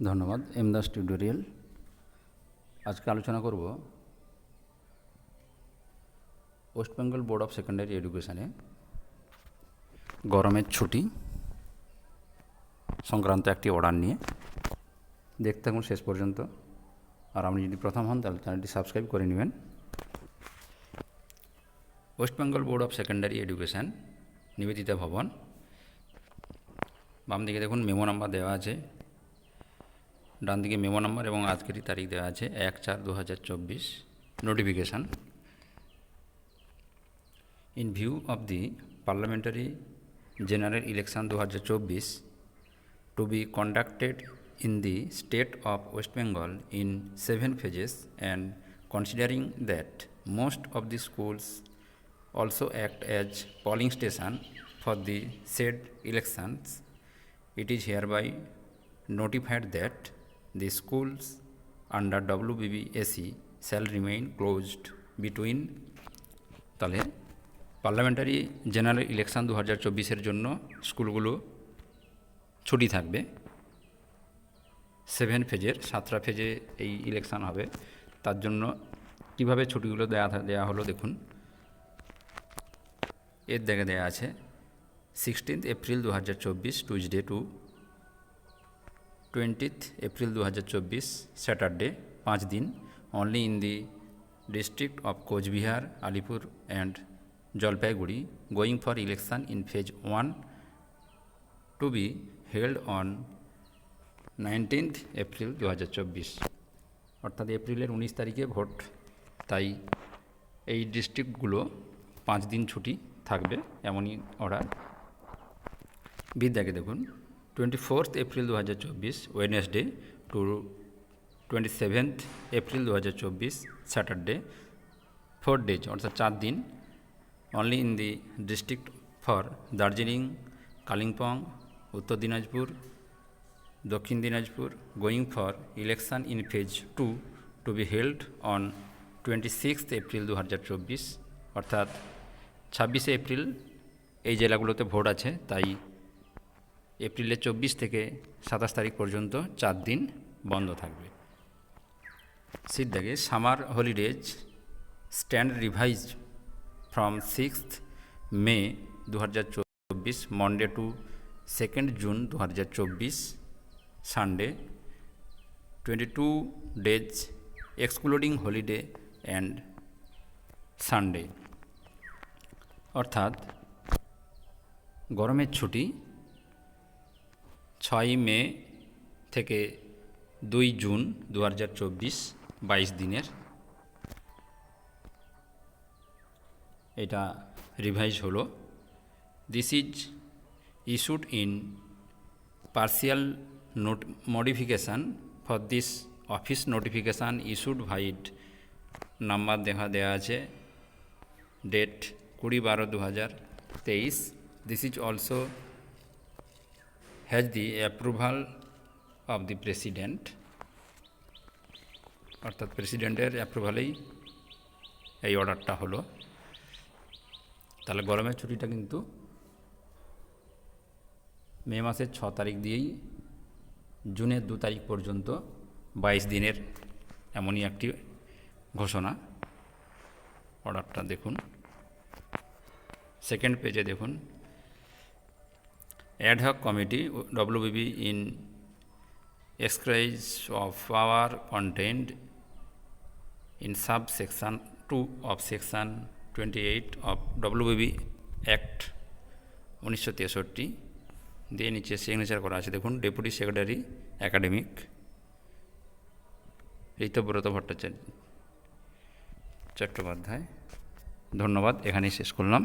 ধন্যবাদ। এমদাস টিউটোরিয়াল। আজকে আলোচনা করব West Bengal board of secondary এডুকেশনে গরমের ছুটি সংক্রান্ত একটি অর্ডার নিয়ে। দেখতে থাকুন শেষ পর্যন্ত। আর আপনি যদি প্রথম হন তাহলে চ্যানেলটি সাবস্ক্রাইব করে নেবেন। West Bengal board of secondary education, Nivedita ভবন। বাম দিকে দেখুন মেমো নাম্বার দেওয়া আছে, ডান দিকে মেমো নাম্বার এবং আজকেরই তারিখ দেওয়া আছে 1/4/2024। Notification. In view of the parliamentary general election 2024 to be conducted in the state of West Bengal in 7 phases, and considering that most of the schools also act as polling station for the said elections, it is hereby notified that the schools under WBBSE shall remain closed between তাহলে parliamentary general election 2024 জন্য স্কুলগুলো ছুটি থাকবে। 7 ফেজের 7টা ফেজে এই election হবে। তার জন্য কিভাবে ছুটিগুলো দেওয়া হলো দেখুন। এর দেখে দেওয়া আছে 16 April 2024 Tuesday to 20 April 2024 Saturday, 5 দিন। Only in the district of Cooch Behar, Alipur and Jalpaiguri, going for election in phase 1 to be held on 19 April 2024। অর্থাৎ এপ্রিলের 19 তারিখে ভোট। তাই এই ডিস্ট্রিক্টগুলো 5 দিন ছুটি থাকবে, এমনই অর্ডার। বিদ্যাকে দেখুন 24 April 2024 Wednesday to 27 April 2024 Saturday, 4 days অর্থাৎ 4 দিন। Only in the district for Darjeeling, Kalimpong, Uttar Dinajpur, Dakshin Dinajpur, going for election in phase 2 to be held on 26 April 2024। অর্থাৎ 26 এপ্রিল এই জেলাগুলোতে ভোট আছে। তাই এপ্রিলের 24 থেকে 27 তারিখ পর্যন্ত 4 দিন বন্ধ থাকবে। সিদ্ধাকে summer holidays stand revise from 6th May 2024 Monday to 2nd June 2024 Sunday, 22 days excluding holiday and Sunday. অর্থাৎ গরমের ছুটি 6 মে থেকে 2 জুন 2024, 22 দিনের। এটা রিভাইজ হলো। This is issued in partial modification for this office notification issued vide number দেওয়া আছে, date 20/12/2023। This is also has the approval of the president. অর্থাৎ প্রেসিডেন্টের অ্যাপ্রুভালেই এই অর্ডারটা হলো। তাহলে গরমের ছুটিটা কিন্তু মে মাসের 6 তারিখ দিয়েই জুনের 2 তারিখ পর্যন্ত 22 দিনের, এমনই একটি ঘোষণা। অর্ডারটা দেখুন। সেকেন্ড পেজে দেখুন, ad hoc committee WBB in exercise of power contained in subsection 2 of section 28 of WBB Act 1963 দিয়ে নিচে সিগনেচার করা আছে। দেখুন, deputy secretary academic Ritabrata Bhattacharya Chattopadhyay. ধন্যবাদ, এখানেই শেষ করলাম।